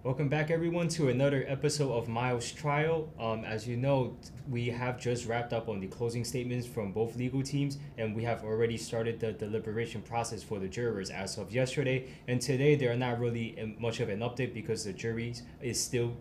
Welcome back, everyone, to another episode of Miles' Trial. As you know, we have just wrapped up on the closing statements from both legal teams, and we have already started the deliberation process for the jurors as of yesterday. And today, there are not really much of an update because the jury is still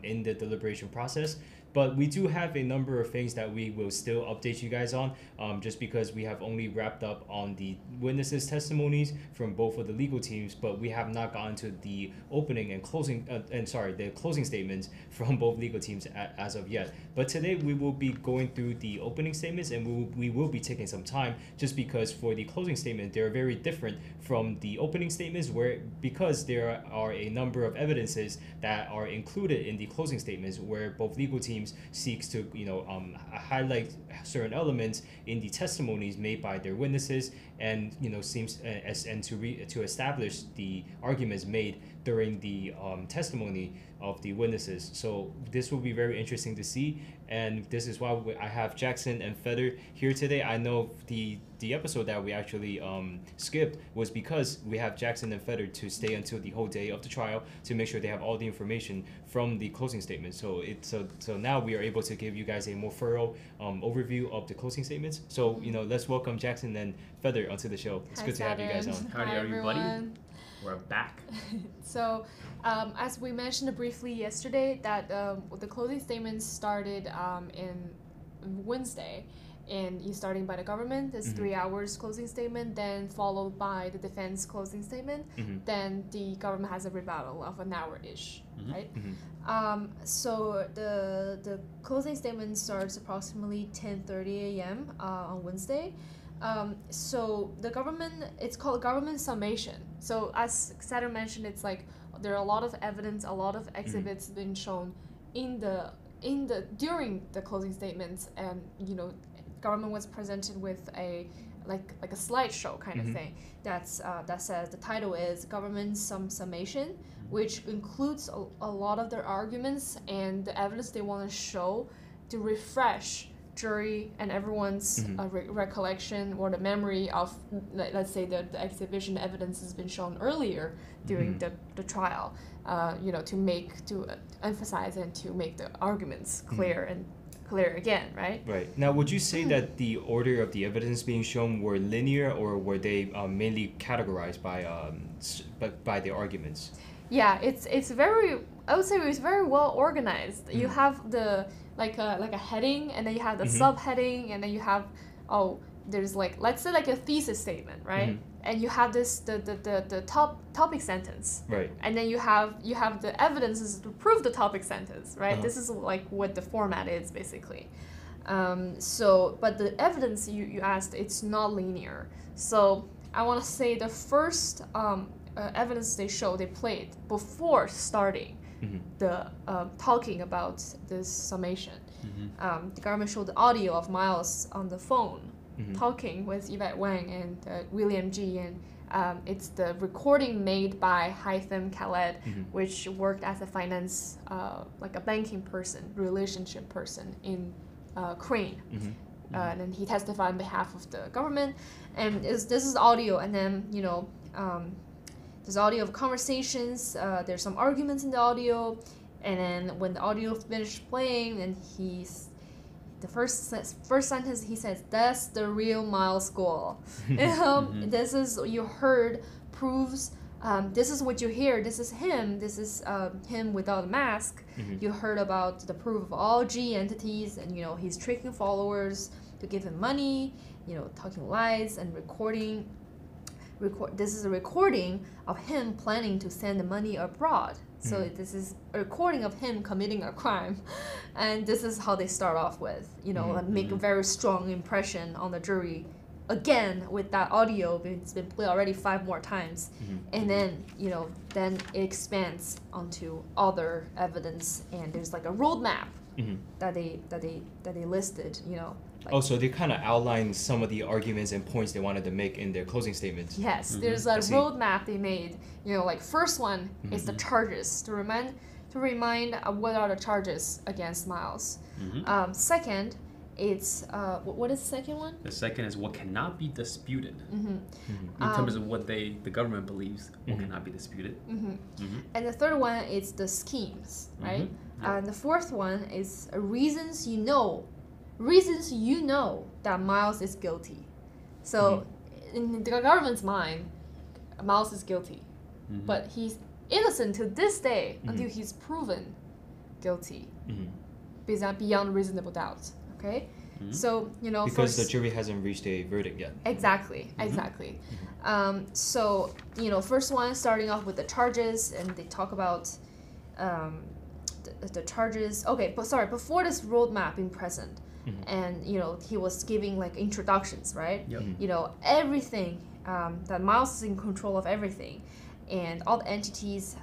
in the deliberation process. But we do have a number of things that we will still update you guys on, just because we have only wrapped up on the witnesses' testimonies from both of the legal teams, but we have not gotten to the opening and closing, the closing statements from both legal teams as of yet. But today we will be going through the opening statements, and we will be taking some time, just because for the closing statement, they're very different from the opening statements, because there are a number of evidences that are included in the closing statements where both legal teams seeks to highlight certain elements in the testimonies made by their witnesses, and seems to establish the arguments made during the testimony of the witnesses. So this will be very interesting to see, and this is why I have Jackson and Feather here today. I know the episode that we actually skipped was because we have Jackson and Feather to stay until the whole day of the trial to make sure they have all the information from the closing statement. So now we are able to give you guys a more thorough overview of the closing statements. So let's welcome Jackson and Feather onto the show. It's good to have you guys on. Howdy, everybody. We're back. So, as we mentioned briefly yesterday, that the closing statements started in Wednesday, and starting by the government, this 3 hours closing statement, then followed by the defense closing statement, then the government has a rebuttal of an hour-ish, right? So the closing statement starts approximately 10:30 a.m. On Wednesday. So the government, it's called government summation. So as Saturn mentioned, it's like there are a lot of evidence, a lot of exhibits being shown during the closing statements, and government was presented with a slideshow kind of thing that says the title is government summation, which includes a lot of their arguments and the evidence they want to show to refresh jury and everyone's recollection or the memory of, let's say, the exhibition evidence has been shown earlier during the trial, to emphasize and to make the arguments clear and clear again, right? Right. Now, would you say that the order of the evidence being shown were linear, or were they mainly categorized by the arguments? Yeah, it's very, I would say it's very well organized. You have the like a heading, and then you have the subheading, and then you have there's let's say a thesis statement, right? And you have the topic sentence, right? And then you have the evidences to prove the topic sentence, right? This is what the format is basically. But the evidence you asked, it's not linear. So I want to say the first evidence they played before starting the talking about this summation. The government showed the audio of Miles on the phone talking with Yvette Wang and William G. And it's the recording made by Haitham Khaled, which worked as a finance, a banking person, relationship person in Crane. And then he testified on behalf of the government. And this is audio, and then, there's audio of conversations, there's some arguments in the audio, and then when the audio finished playing, then the first sentence he says, "That's the real Miles Guo." This is you heard proves. This is what you hear. This is him. This is him without a mask. You heard about the proof of all G entities, and he's tricking followers to give him money. Talking lies and recording. This is a recording of him planning to send the money abroad. So this is a recording of him committing a crime, and this is how they start off with, make a very strong impression on the jury. Again, with that audio, it's been played already 5 more times, and then then it expands onto other evidence, and there's a roadmap that they listed, So they kind of outlined some of the arguments and points they wanted to make in their closing statements. Yes, there's a roadmap they made. First one is the charges to remind what are the charges against Miles. Second it's what is the second one? The second is what cannot be disputed. Mm-hmm. In terms of what the government believes what cannot be disputed. And the third one is the schemes, right? And the fourth one is reasons you know that Miles is guilty. So in the government's mind, Miles is guilty, but he's innocent to this day until he's proven guilty, beyond reasonable doubt. Okay, so because the jury hasn't reached a verdict yet. Exactly. So first one, starting off with the charges, and they talk about the charges. Okay, but sorry, before this roadmap being present, and he was giving like introductions, right? Yep. Everything that Miles is in control of everything, and all the entities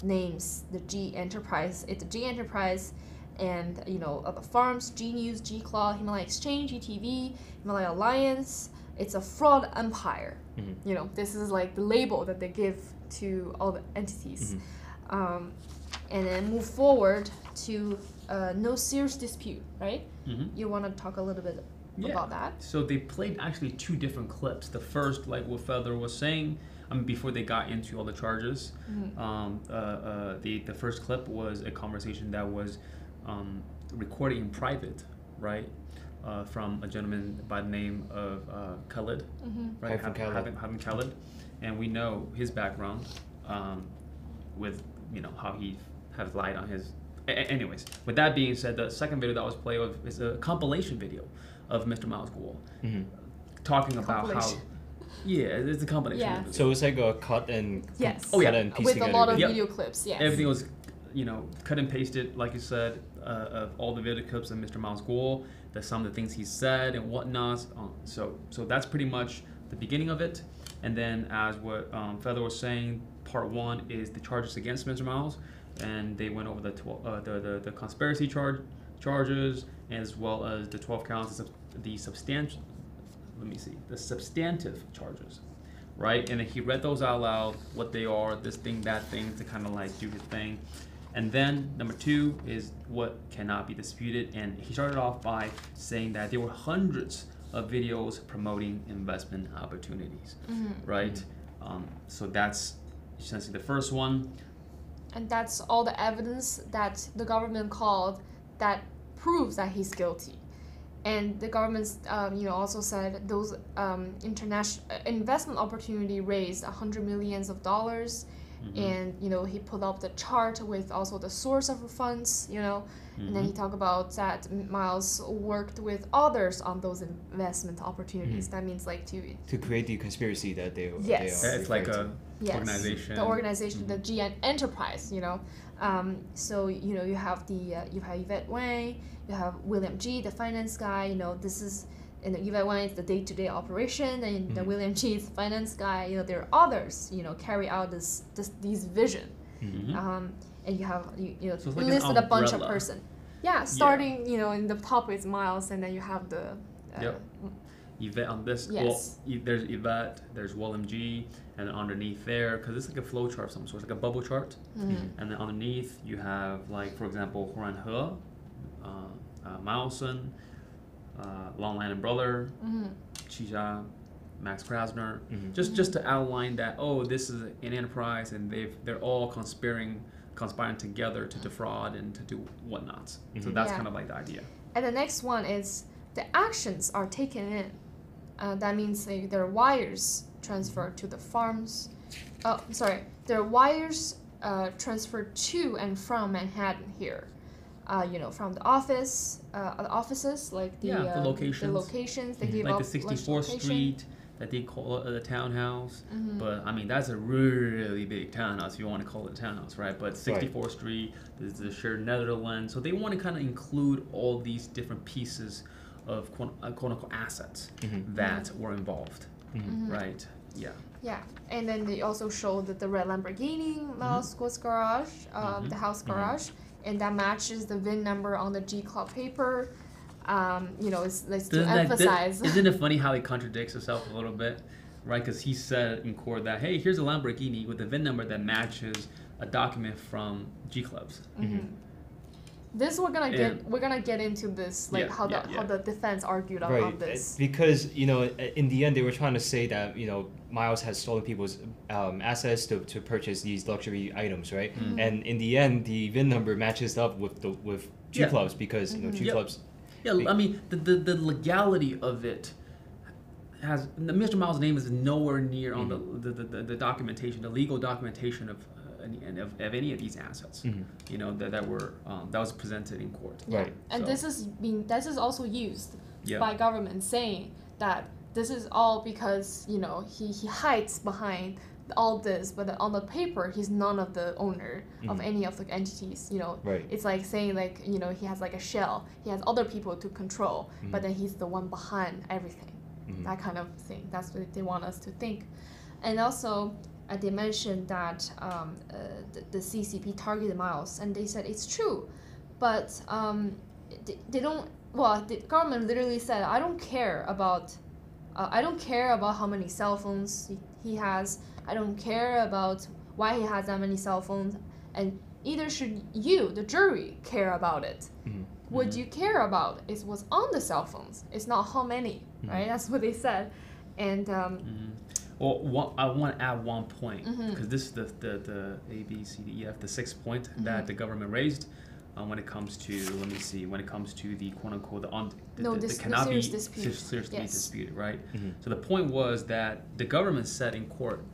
names the G Enterprise. It's the G Enterprise. And the farms, G News, G Claw, Himalaya Exchange, ETV, Himalaya Alliance. It's a fraud empire. This is like the label that they give to all the entities. And then move forward to no serious dispute, right? You want to talk a little bit about that? So they played actually two different clips. The first, like what Feather was saying, before they got into all the charges, the first clip was a conversation that was recorded in private, right? From a gentleman by the name of Khalid, right? Having Khalid, and we know his background with how he has lied on his. Anyways, with that being said, the second video that was played is a compilation video of Mr. Miles Guo talking about how. Yeah, it's a combination. Yeah. So it's like a cut and cut and piece with together. a lot of video clips. Yes. Everything was, cut and pasted, like you said, of all the video clips of Mr. Miles Guo, some of the things he said and whatnot. So that's pretty much the beginning of it. And then, as what Feather was saying, part one is the charges against Mr. Miles, and they went over the conspiracy charges as well as the 12 counts of the substantive charges, right? And then he read those out loud, what they are, this thing, that thing, to kind of like do his thing. And then number two is what cannot be disputed. And he started off by saying that there were hundreds of videos promoting investment opportunities, right? So that's essentially the first one. And that's all the evidence that the government called that proves that he's guilty. And the government, also said those international investment opportunity raised $100 million. And he put up the chart with also the source of funds, and then he talked about that Miles worked with others on those investment opportunities. That means like to create the conspiracy that they are. It's like a organization. The organization, the G Enterprise, So you have Yvette Wang, you have William G, the finance guy. This is. And Yvette Wang is the day-to-day operation, and the William G is the finance guy. There are others, carry out these vision. And you have so like listed a bunch of person. Yeah, starting in the top is Miles, and then you have the. Yvette on this. Yes. Well, there's Yvette, there's William G, and then underneath there, because it's like a flow chart of some sort, it's like a bubble chart. And then underneath you have, like, for example, Horan He, Mileson, Long Land and Brother, Qixia, Max Krasner, just to outline that this is an enterprise and they're all conspiring together to defraud and to do whatnots. So that's kind of like the idea. And the next one is the actions are taken in. That means there are wires transferred to the farms. There are wires transferred to and from Manhattan here. From the offices, like the locations they give like up the 64th Street that they call the townhouse. But that's a really big townhouse if you want to call it a townhouse, right? But 64th Street, there's the shared Netherlands. So they want to kind of include all these different pieces of quote unquote assets that were involved, right? Yeah. Yeah, and then they also showed that the red Lamborghini, Miles Guo's garage, the house garage. And that matches the VIN number on the G Club paper. It's to emphasize. Isn't it funny how he contradicts himself a little bit, right? Because he said in court that, hey, here's a Lamborghini with a VIN number that matches a document from G Clubs. This we're gonna get into this, like how the defense argued on this. Because in the end they were trying to say that Miles has stolen people's assets to purchase these luxury items, right? Mm-hmm. And in the end the VIN number matches up with G Clubs because G Clubs. Yeah, I mean the legality of it has Mr. Miles' name is nowhere near on the documentation, the legal documentation of any of these assets, that was presented in court. Right. And this is also used by government saying that this is all because he hides behind all this, but on the paper he's none of the owner of any of the entities. Right. It's like saying he has like a shell. He has other people to control, but then he's the one behind everything. That kind of thing. That's what they want us to think. And also, they mentioned that the CCP targeted Miles, and they said it's true, but they don't. Well, the government literally said, I don't care about how many cell phones he has. I don't care about why he has that many cell phones, and either should you, the jury, care about it. What you care about is what's on the cell phones. It's not how many, right? That's what they said, and. Well, I want to add one point because this is the A, B, C, D, E, F, the sixth point that the government raised when it comes to the quote unquote the cannot be seriously disputed, right? So the point was that the government said in court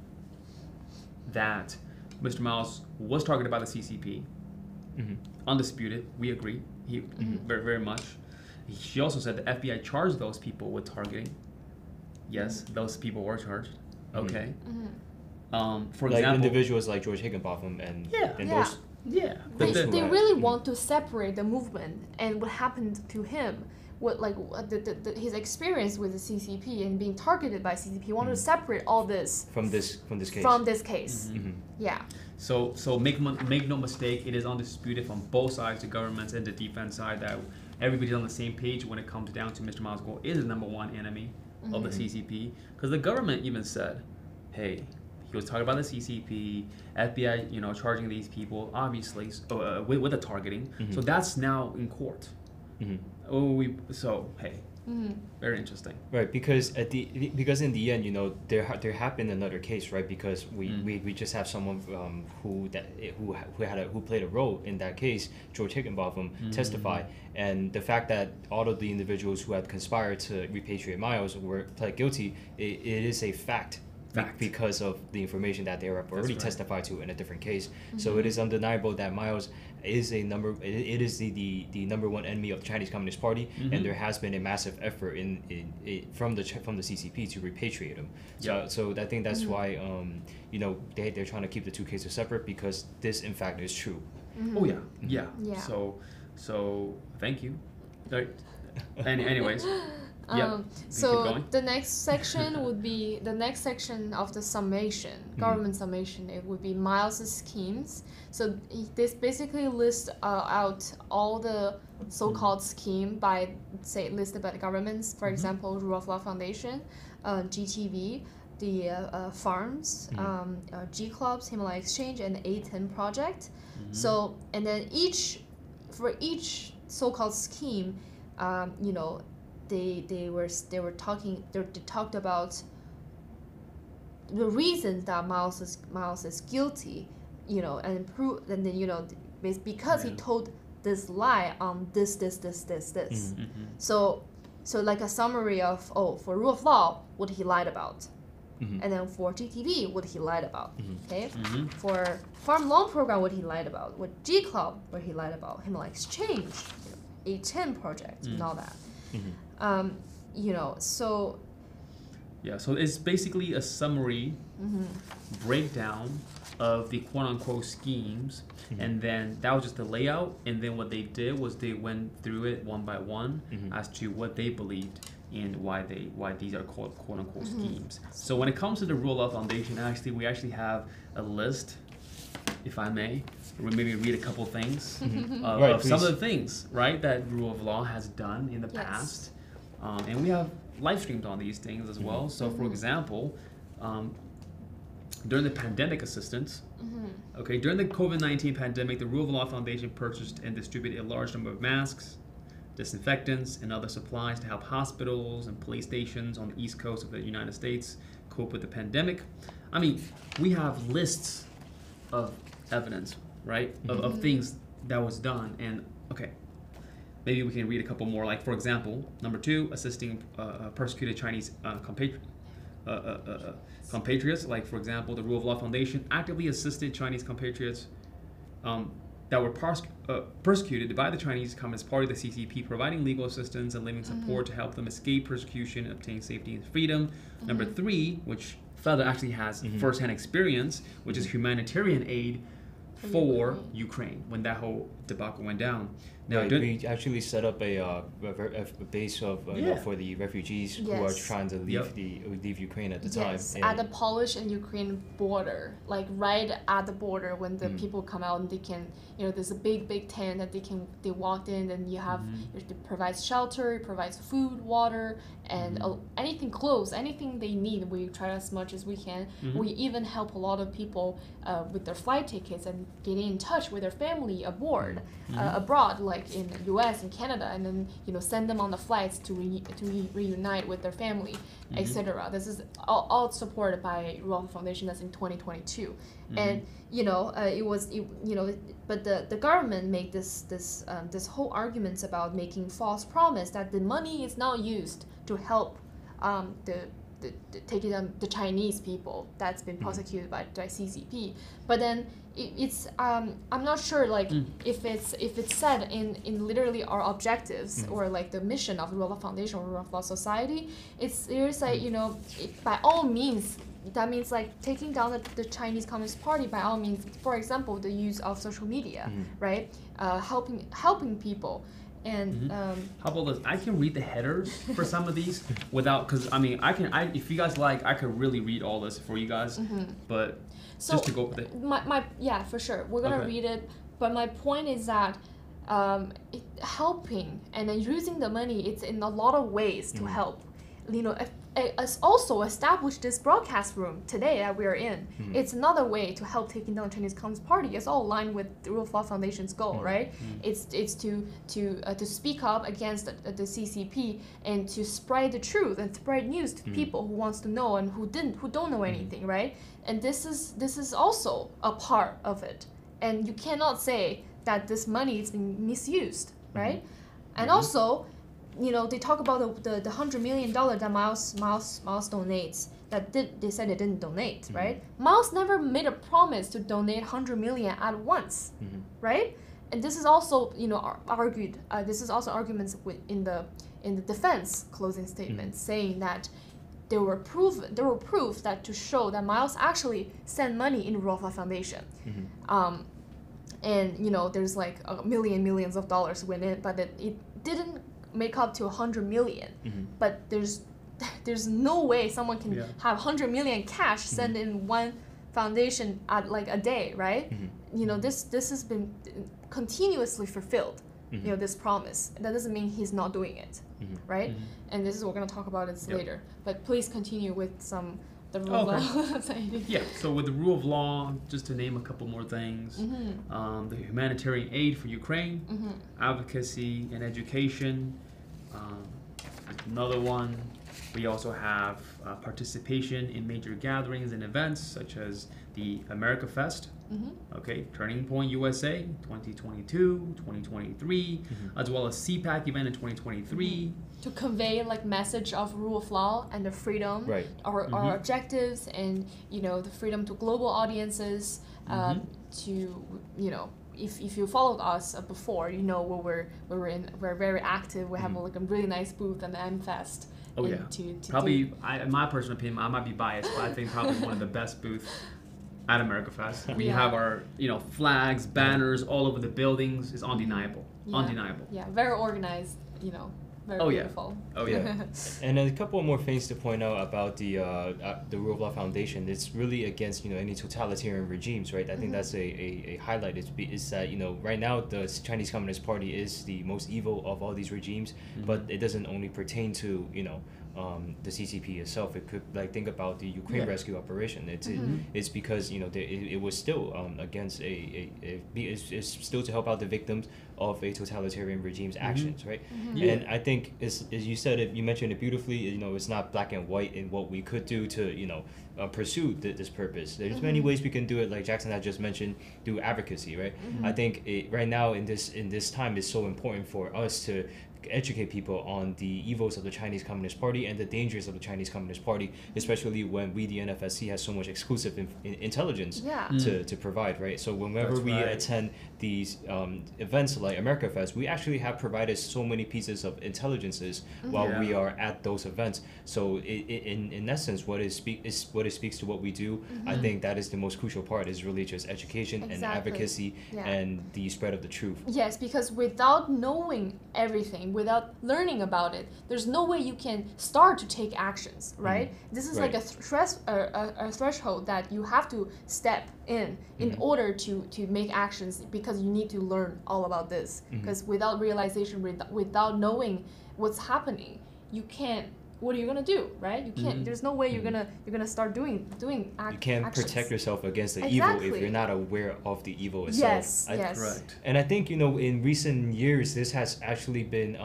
that Mr. Miles was targeted by the CCP, undisputed. We agree. He very, very much. She also said the FBI charged those people with targeting. Yes, those people were charged. Okay. For like example, individuals like George Higginbotham and those. Yeah. They really want to separate the movement and what happened to him, his experience with the CCP and being targeted by CCP. Want to separate all this from this case. From this case. Yeah. So make no mistake, it is undisputed from both sides, the government and the defense side, that everybody's on the same page when it comes down to Mr. Miles Guo is the number one enemy of the CCP, because the government even said, hey, he was talking about the CCP, FBI, charging these people, obviously, with the targeting. So that's now in court. Very interesting. Right, because in the end, there happened another case, right? Because we just have someone who played a role in that case, George Higginbotham, testify, and the fact that all of the individuals who had conspired to repatriate Miles were pled guilty, it is a fact. Because of the information that they were already testified to in a different case. So it is undeniable that Miles is the number one enemy of the Chinese Communist Party, and there has been a massive effort from the CCP to repatriate him. So I think that's why they're trying to keep the two cases separate, because this in fact is true. Yeah. So thank you. Anyways. So the next section would be the next section of the summation, government summation. It would be Miles's schemes. So this basically lists out all the so-called scheme listed by the governments. For example, Rule of Law Foundation, GTV, the farms, G Clubs, Himalaya Exchange, and the A10 project. So and then for each so-called scheme, they talked about the reasons that Miles is guilty, and then because he told this lie on this. So like a summary of for rule of law, what he lied about, and then for GTV, what he lied about, okay, for farm loan program, what he lied about, with G Club, what he lied about, Himalaya Exchange, A10 project, and all that. So it's basically a summary breakdown of the quote-unquote schemes, and then that was just the layout, and then what they did was they went through it one by one as to what they believed and why these are called quote-unquote schemes. So when it comes to the Rule of Law Foundation, we actually have a list, if I may, maybe read a couple things of some of the things, right, that Rule of Law has done in the past. And we have live streams on these things as well. So, for example, during the pandemic assistance. Okay, during the COVID-19 pandemic, the Rule of Law Foundation purchased and distributed a large number of masks, disinfectants, and other supplies to help hospitals and police stations on the East Coast of the United States cope with the pandemic. I mean, we have lists of evidence, right, of things that was done. And okay, maybe we can read a couple more. Like, for example, number 2, assisting persecuted Chinese compatriots. Like, for example, the Rule of Law Foundation actively assisted Chinese compatriots that were persecuted by the Chinese Communist Party, the CCP, providing legal assistance and living support to help them escape persecution and obtain safety and freedom. Number 3, which Feather actually has first-hand experience, which is humanitarian aid for Ukraine when that whole debacle went down. Now, right, we actually set up a base of for the refugees who are trying to leave Ukraine at the time. Yes, at the Polish and Ukraine border, like right at the border, when the people come out and they can, there's a big tent that they walked in, and you have it provides shelter, it provides food, water, and anything clothes, anything they need. We try as much as we can. We even help a lot of people with their flight tickets and getting in touch with their family abroad, like in the U.S. and Canada, and then send them on the flights to reunite with their family, etc. This is all supported by Rule of Law Foundation. That's in 2022, and but the government made this whole arguments about making false promise that the money is now used to help taking down the Chinese people that's been prosecuted by CCP. But then it's I'm not sure if it's said in literally our objectives or like the mission of Rule of Law Foundation or Rule of Law Society. There's by all means. That means like taking down the Chinese Communist Party by all means. For example, the use of social media, right? Helping people. And how about this? I can read the headers for some of these without, because I mean, if you guys like, I could really read all this for you guys. But so just to go with it. Yeah, for sure, we're gonna read it. But my point is that helping and then using the money, it's in a lot of ways to help. Also establish this broadcast room today that we are in. It's another way to help taking down the Chinese Communist Party. It's all aligned with the Rule of Law Foundation's goal, right? It's to speak up against the CCP and to spread the truth and spread news to people who wants to know and who don't know anything, right? And this is also a part of it. And you cannot say that this money is being misused, right? And also, they talk about the $100 million that Miles donates. They said they didn't donate, right? Miles never made a promise to donate $100 million at once, right? And this is also, argued. This is also arguments in the defense closing statement, saying that there were proof that to show that Miles actually sent money in Rule of Law Foundation. And there's like millions of dollars went in, but it didn't make up to 100 million. But there's no way someone can have 100 million cash sent in one foundation at like a day, right? This has been continuously fulfilled. This promise. That doesn't mean he's not doing it, right? And this is we're gonna talk about it later. But please continue with the rule of law. Yeah. So with the rule of law, just to name a couple more things, the humanitarian aid for Ukraine, advocacy and education. Another one. We also have participation in major gatherings and events such as the America Fest, Turning Point USA 2022, 2023, as well as CPAC event in 2023. To convey like message of rule of law and the freedom, our objectives, and the freedom to global audiences. If you followed us before, we're very active. We have like a really nice booth at the M-Fest. Probably, in my personal opinion, I might be biased, but I think probably one of the best booths at America Fest. We have our flags, banners all over the buildings. It's undeniable. Undeniable. Yeah, very organized. Very beautiful. And a couple more things to point out about the Rule of Law Foundation. It's really against any totalitarian regimes, right? I think that's a highlight. Is that right now the Chinese Communist Party is the most evil of all these regimes, but it doesn't only pertain to the CCP itself. It could like think about the Ukraine rescue operation. It's because it was still against it's still to help out the victims of a totalitarian regime's actions, right? And I think as you said it, you mentioned it beautifully. It's not black and white in what we could do to pursue this purpose. There's many ways we can do it, like Jackson had just mentioned, through advocacy, right? I think right now in this time it's so important for us to educate people on the evils of the Chinese Communist Party and the dangers of the Chinese Communist Party, especially when we, the NFSC, has so much exclusive intelligence to provide, right? So whenever we attend these events like America Fest, we actually have provided so many pieces of intelligences while we are at those events. So in essence, what it speaks to what we do. I think that is the most crucial part, is really just education and advocacy and the spread of the truth. Yes, because without knowing everything, without learning about it, there's no way you can start to take actions, right? This is like a threshold that you have to step in order to make actions, because you need to learn all about this. Because without realization, without knowing what's happening, you can't. What are you gonna do, right? You can't. There's no way you're gonna start doing actions. You can't protect yourself against the evil if you're not aware of the evil itself. Yes. Correct. And I think in recent years, this has actually been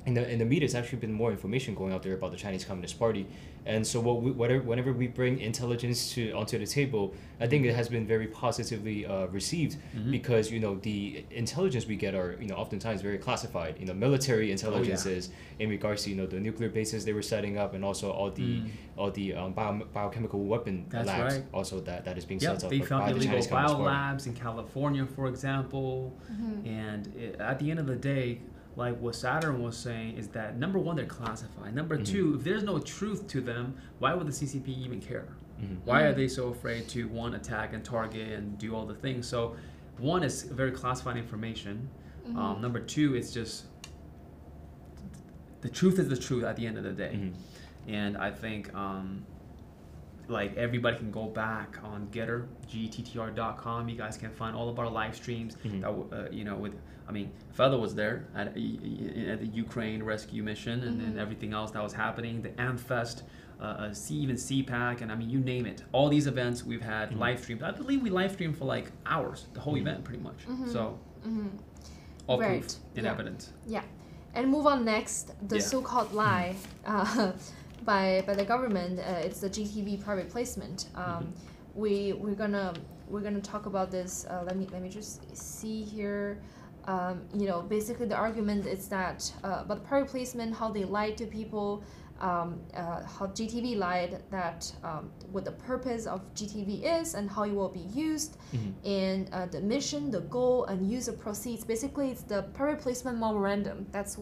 in the media, it's actually been more information going out there about the Chinese Communist Party. And so whenever we bring intelligence onto the table, I think it has been very positively received, because the intelligence we get are oftentimes very classified. Military intelligences in regards to the nuclear bases they were setting up, and also all the biochemical weapon labs also that is being set up. They found by the illegal Chinese Communist Party. biolabs in California, for example, and at the end of the day, like what Saturn was saying, is that number one, they're classified. Number two, if there's no truth to them, why would the CCP even care? Why are they so afraid to, one, attack and target and do all the things? So one is very classified information. Number two, it's just the truth is the truth at the end of the day. And I think like everybody can go back on Getter, GTTR.com. You guys can find all of our live streams. That Feather was there at the Ukraine rescue mission, and then everything else that was happening. The AmFest, even CPAC, and you name it. All these events we've had live streamed. I believe we live streamed for like hours, the whole event pretty much. So all proof and evidence. Yeah, and move on next. The so-called lie. By the government, it's the GTV private placement. We're gonna talk about this. Let me just see here. Basically the argument is that about the private placement, how they lied to people, how GTV lied that what the purpose of GTV is and how it will be used, and the mission, the goal, and use of proceeds. Basically, it's the private placement memorandum. That's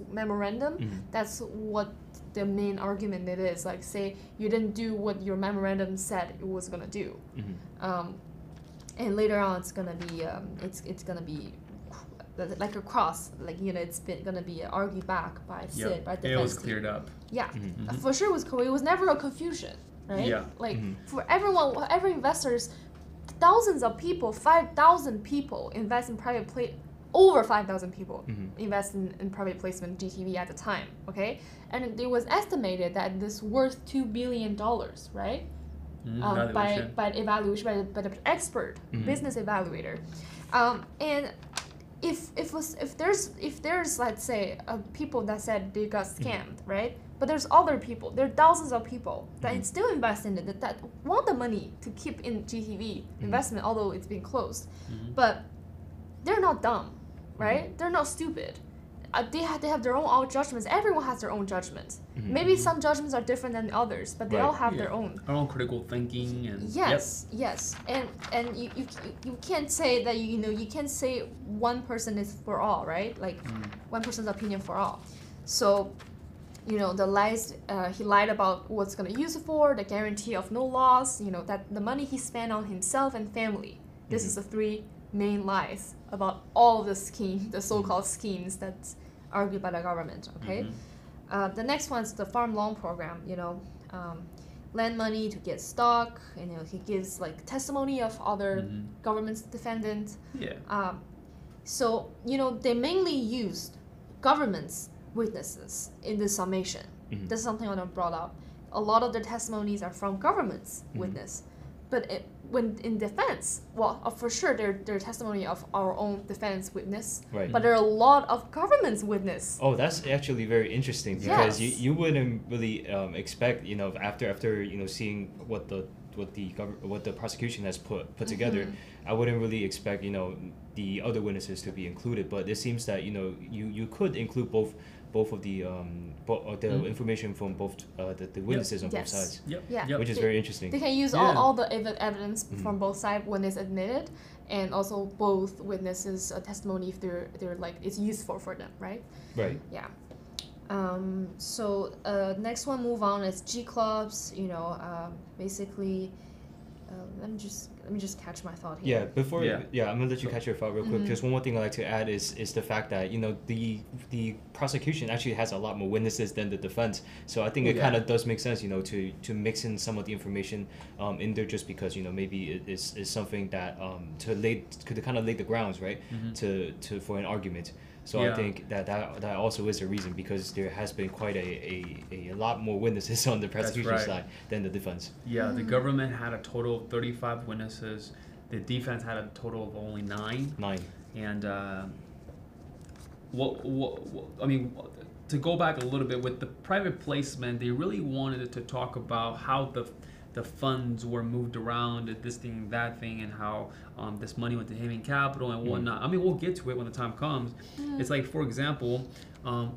what the main argument it is. Like, say you didn't do what your memorandum said it was gonna do, and later on it's gonna be it's gonna be like a cross, it's gonna be argued back by Sid, by the defense. It was cleared up. Yeah, for sure it was clear. It was never a confusion, right? Yeah. For everyone, every investors, thousands of people, 5,000 people invest in over 5,000 people invest in private placement GTV at the time, okay? And it was estimated that this worth $2 billion, right? By evaluation, by the expert, business evaluator. And if there's let's say people that said they got scammed, right? But there's other people, there are thousands of people that still invest in it, that want the money to keep in GTV investment, although it's been closed. But they're not dumb, right? They're not stupid. They have their own judgments. Everyone has their own judgments. Maybe some judgments are different than others, but they all have their own. Our own critical thinking and yes, and you can't say that you can't say one person is for all, right? Like one person's opinion for all. So, the lies he lied about what's gonna use it for, the guarantee of no loss, that the money he spent on himself and family. This is the three main lies about all the the so-called schemes that's argued by the government, okay? The next one's the farm loan program, lend money to get stock, he gives testimony of other government's defendants. So, they mainly used government's witnesses in the summation, This is something I brought up. A lot of the testimonies are from government's witness, but when in defense, well, for sure they're testimony of our own defense witness, Right. but there are a lot of government's witness. Oh, that's actually very interesting because you wouldn't really expect, you know, after you know seeing what the prosecution has put together, I wouldn't really expect, you know, the other witnesses to be included. But it seems that, you know, you could include both of the information from both the witnesses on both Yes. sides, Yeah. which is very interesting. They can use all the evidence from both sides when it's admitted, and also both witnesses' testimony if they're like it's useful for them, right? Right. Yeah. So next one move on is G clubs. You know, basically, let me just catch my thought here. Yeah, before I'm gonna let you catch your thought real quick. Just one more thing I'd like to add is the fact that, you know, the prosecution actually has a lot more witnesses than the defense. So I think it kind of does make sense, you know, to mix in some of the information in there, just because, you know, maybe it is something that to kind of lay the grounds, right, to for an argument. So I think that also is a reason, because there has been quite a lot more witnesses on the prosecution side than the defense. Yeah, the government had a total of 35 witnesses. The defense had a total of only 9. 9. And what I mean, to go back a little bit with the private placement, they really wanted to talk about how the funds were moved around, this thing, that thing, and how this money went to Heyman Capital and whatnot. I mean, we'll get to it when the time comes. It's like, for example,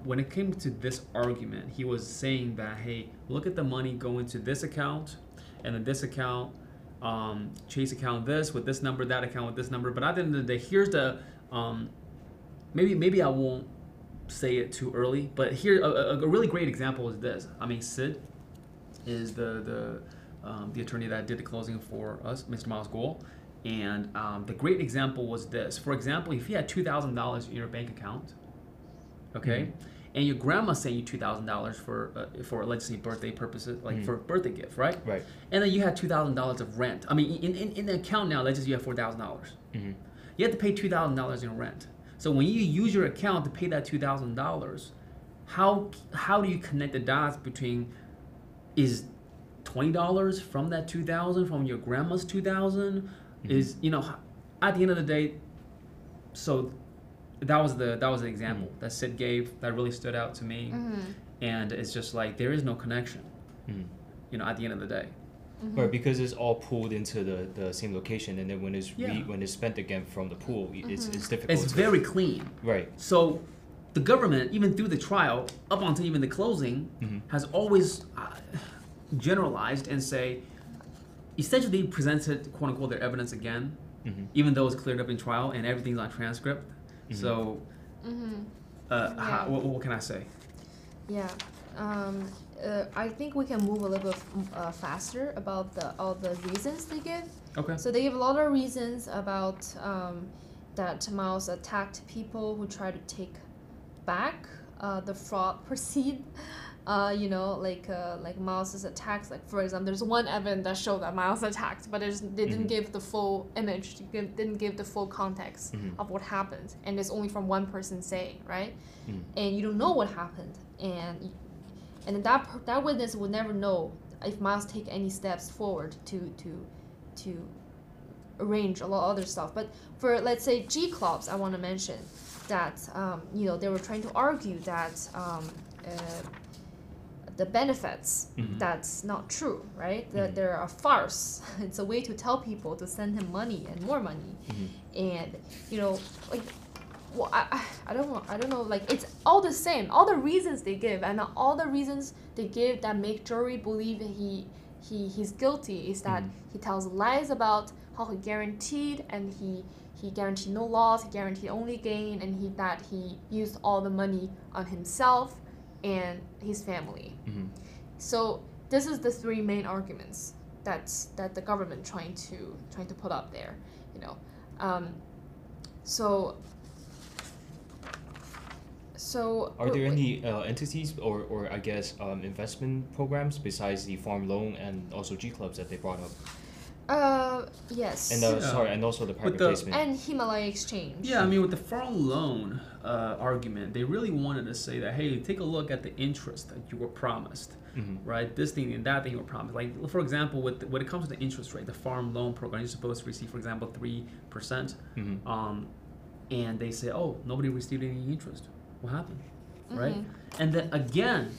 when it came to this argument, he was saying that, hey, look at the money going to this account, and then this account, Chase account this, with this number, that account with this number. But at the end of the day, here's the, maybe I won't say it too early, but here, a really great example is this. I mean, Sid is the attorney that did the closing for us, Mr. Miles Gohl. And the great example was this. For example, if you had $2,000 in your bank account, okay, and your grandma sent you $2,000 for let's say birthday purposes, like for a birthday gift, right? Right. And then you had $2,000 of rent. I mean, in the account now, let's just you have $4,000. You have to pay $2,000 in rent. So when you use your account to pay that $2,000, how do you connect the dots between is $20 from that $2,000 from your grandma's $2,000 is, you know, at the end of the day. So that was the example that Sid gave that really stood out to me, and it's just like there is no connection, you know, at the end of the day. Right, because it's all pooled into the same location, and then when it's spent again from the pool, it's difficult. It's very clean. Right. So the government, even through the trial, up until even the closing, has always generalized and say, essentially presented, quote unquote, their evidence again, even though it's cleared up in trial and everything's on transcript. So, what can I say? Yeah. I think we can move a little bit faster about all the reasons they give. Okay. So they give a lot of reasons about that Miles attacked people who tried to take back the fraud proceed. You know, like Miles's attacks. Like, for example, there's one evidence that showed that Miles attacked, but they didn't give the full image, didn't give the full context of what happened, and it's only from one person saying, right? And you don't know what happened, and that witness would never know if Miles take any steps forward to arrange a lot of other stuff. But for, let's say, G clubs, I want to mention that you know, they were trying to argue that the benefits, that's not true, right? That they're a farce. It's a way to tell people to send him money and more money, and you know, like, well, I don't know, like, it's all the same. All the reasons they give and all the reasons they give that make jury believe he's guilty is that he tells lies about how he guaranteed, and he guaranteed no loss, he guaranteed only gain, and that he used all the money on himself and his family. So this is the three main arguments that the government trying to put up there, you know. So are there any entities or I guess investment programs besides the farm loan and also G clubs that they brought up? Yes. And and also the private the- placement. And Himalaya Exchange. Yeah, I mean, with the farm loan argument, they really wanted to say that, hey, take a look at the interest that you were promised, right? This thing and that thing you were promised. Like, for example, when it comes to the interest rate, the farm loan program, you're supposed to receive, for example, 3%. And they say, oh, nobody received any interest. What happened, right? And then again,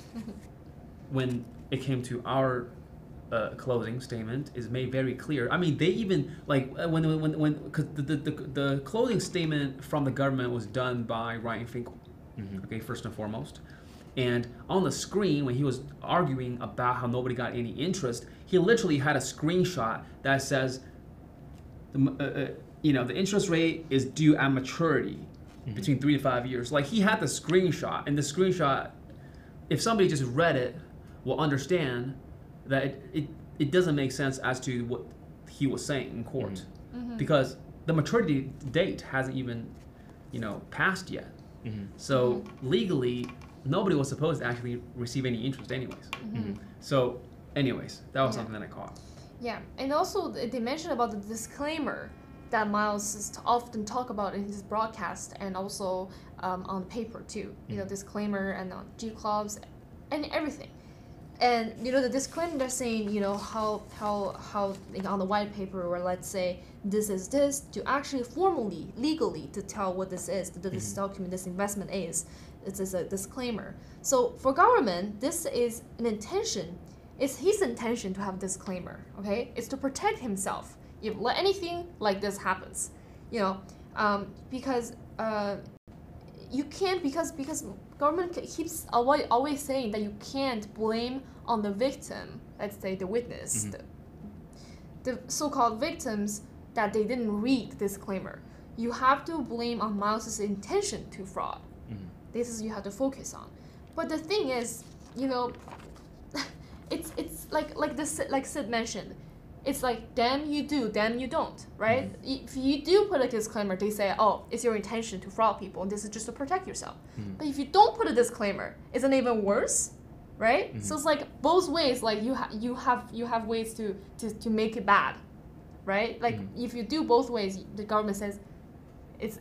when it came to our closing statement is made very clear. I mean, they even like when because the closing statement from the government was done by Ryan Finkel, okay, first and foremost, and on the screen when he was arguing about how nobody got any interest, he literally had a screenshot that says, the interest rate is due at maturity between 3 to 5 years. Like he had the screenshot, and the screenshot, if somebody just read it, will understand that it doesn't make sense as to what he was saying in court, because the maturity date hasn't even, passed yet. So legally, nobody was supposed to actually receive any interest anyways. So anyways, that was something that I caught. Yeah, and also they mentioned about the disclaimer that Miles often talk about in his broadcast and also on the paper too. Disclaimer and on G clubs and everything. And the disclaimer they're saying, how on the white paper, or let's say this is this, to actually formally, legally to tell what this is, that this document, this investment is, it is a disclaimer. So for government, this is an intention. It's his intention to have a disclaimer. Okay, it's to protect himself if anything like this happens. Because you can't, because government keeps always saying that you can't blame on the victim, let's say the witness, the so-called victims, that they didn't read the disclaimer. You have to blame on Miles's intention to fraud. This is you have to focus on. But the thing is, it's like Sid mentioned. It's like, damn you do, damn you don't, right? If you do put a disclaimer, they say, oh, it's your intention to fraud people, and this is just to protect yourself. But if you don't put a disclaimer, isn't it even worse, right? So it's like both ways. Like you have ways to make it bad, right? Like if you do both ways, the government says it's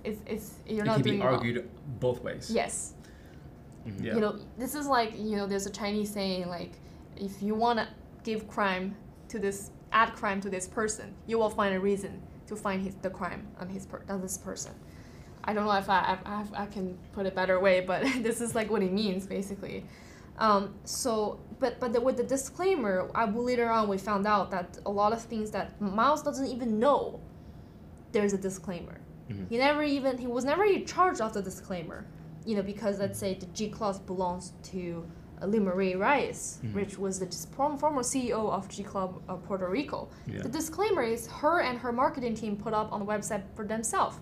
you're not doing it can be argued both ways. Yes. Yeah. This is like there's a Chinese saying, like, if you want to give crime to this. Add crime to this person, you will find a reason to find the crime on this person. I don't know if I can put it better way, but this is like what it means basically. With the disclaimer, later on we found out that a lot of things that Miles doesn't even know, there's a disclaimer. He was never in charge of the disclaimer, because let's say the G clause belongs to Limarie Reyes, which was the former CEO of G Club Puerto Rico. The disclaimer is her and her marketing team put up on the website for themselves.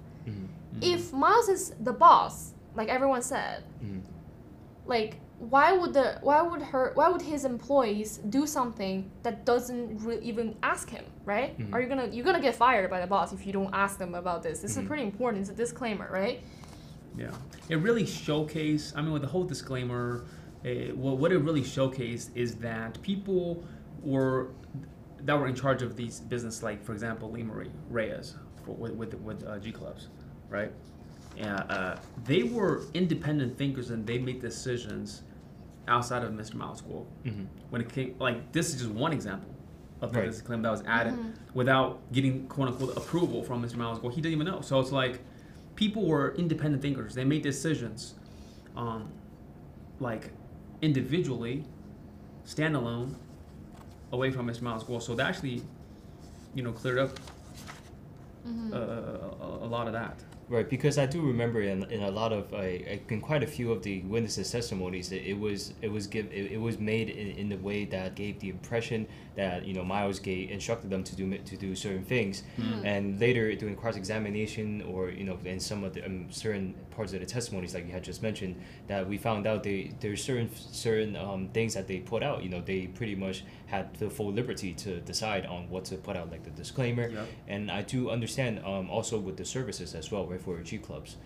If Miles is the boss, like everyone said, like why would his employees do something that doesn't even ask him, right? You're gonna get fired by the boss if you don't ask them about this. This is pretty important. It's a disclaimer, right? Yeah, it really showcased. I mean, with the whole disclaimer. What it really showcased is that people that were in charge of these business, like for example, Limarie Reyes with G Clubs, right? They were independent thinkers and they made decisions outside of Mr. Miles Guo. When it came, like this is just one example of the disclaimer that was added without getting quote unquote approval from Mr. Miles Guo. He didn't even know. So it's like people were independent thinkers. They made decisions, like. Individually, standalone, away from Mr. Miles Guo. So that actually, cleared up a lot of that. Right, because I do remember in a lot of in quite a few of the witnesses' testimonies, it was made in the way that gave the impression that Miles instructed them to do certain things, and later during cross-examination or in some of the certain parts of the testimonies, like you had just mentioned, that we found out there's certain things that they put out. They pretty much had the full liberty to decide on what to put out, like the disclaimer. And I do understand also with the services as well, right, for G clubs.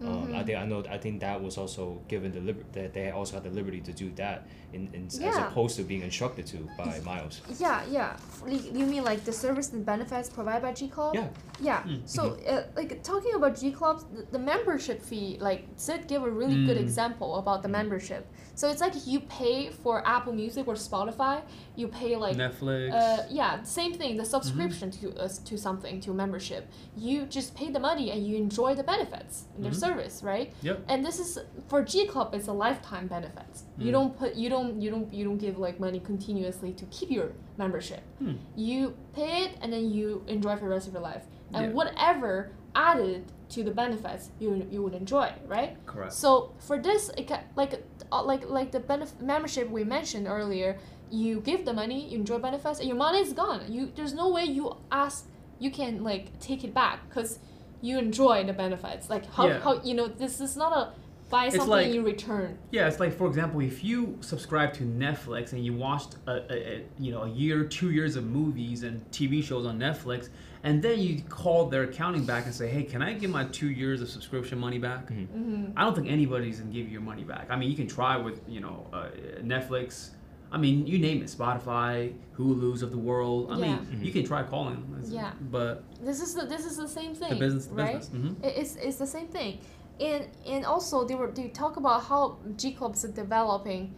I think that was also given that they also had the liberty to do that as Yeah. opposed to being instructed to by Miles. Yeah. You mean like the service and benefits provided by G Club? Yeah. Yeah. So, like talking about G Clubs, the membership fee, like Sid gave a really good example about the membership. So it's like you pay for Apple Music or Spotify, you pay like Netflix. yeah, same thing. The subscription to something, to a membership. You just pay the money and you enjoy the benefits in their service, right? Yep. And this is for G Club. It's a lifetime benefits. You don't give like money continuously to keep your membership. You pay it and then you enjoy for the rest of your life. And whatever added to the benefits, you would enjoy, right? Correct. So for this, it like the membership we mentioned earlier, you give the money, you enjoy benefits, and your money is gone. There's no way you can like take it back because you enjoy the benefits. Like how this is not a buy something like, you return. Yeah, it's like, for example, if you subscribe to Netflix and you watched a year, 2 years of movies and TV shows on Netflix, and then you call their accounting back and say, hey, can I get my 2 years of subscription money back? I don't think anybody's going to give you your money back. I mean, you can try with, Netflix. I mean, you name it, Spotify, Hulu's of the world. I mean, you can try calling them. Yeah. But this is the same thing. The business, right? It's the same thing. And also they talk about how G Clubs are developing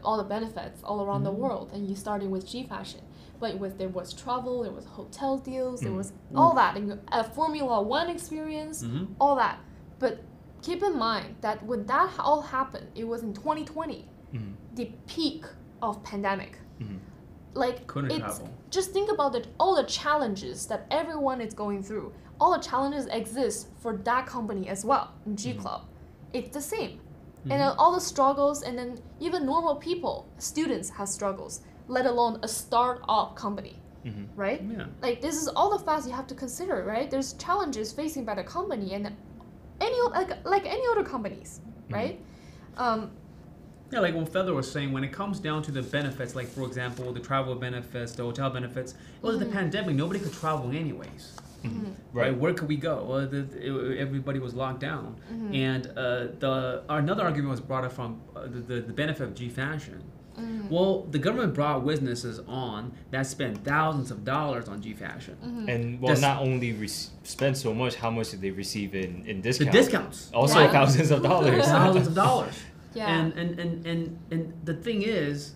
all the benefits all around the world, and you starting with G Fashion, but there was travel, there was hotel deals, there was all that, and a Formula One experience, all that. But keep in mind that when that all happened, it was in 2020, the peak of pandemic. Like couldn't travel. Just think about all the challenges that everyone is going through. All the challenges exist for that company as well in G Club. It's the same. And all the struggles, and then even normal people, students have struggles, let alone a start-up company, right? Yeah. Like this is all the facts you have to consider, right? There's challenges facing by the company and like any other companies, right? Yeah, like what Feather was saying, when it comes down to the benefits, like for example, the travel benefits, the hotel benefits, it was the pandemic, nobody could travel anyways. Right? Where could we go? Well, everybody was locked down. And another argument was brought up from the benefit of G Fashion. Well, the government brought businesses on that spent thousands of dollars on G Fashion. And not only spend so much, how much did they receive in discounts? The discounts. Also thousands of dollars. Thousands of dollars. Yeah. And the thing is,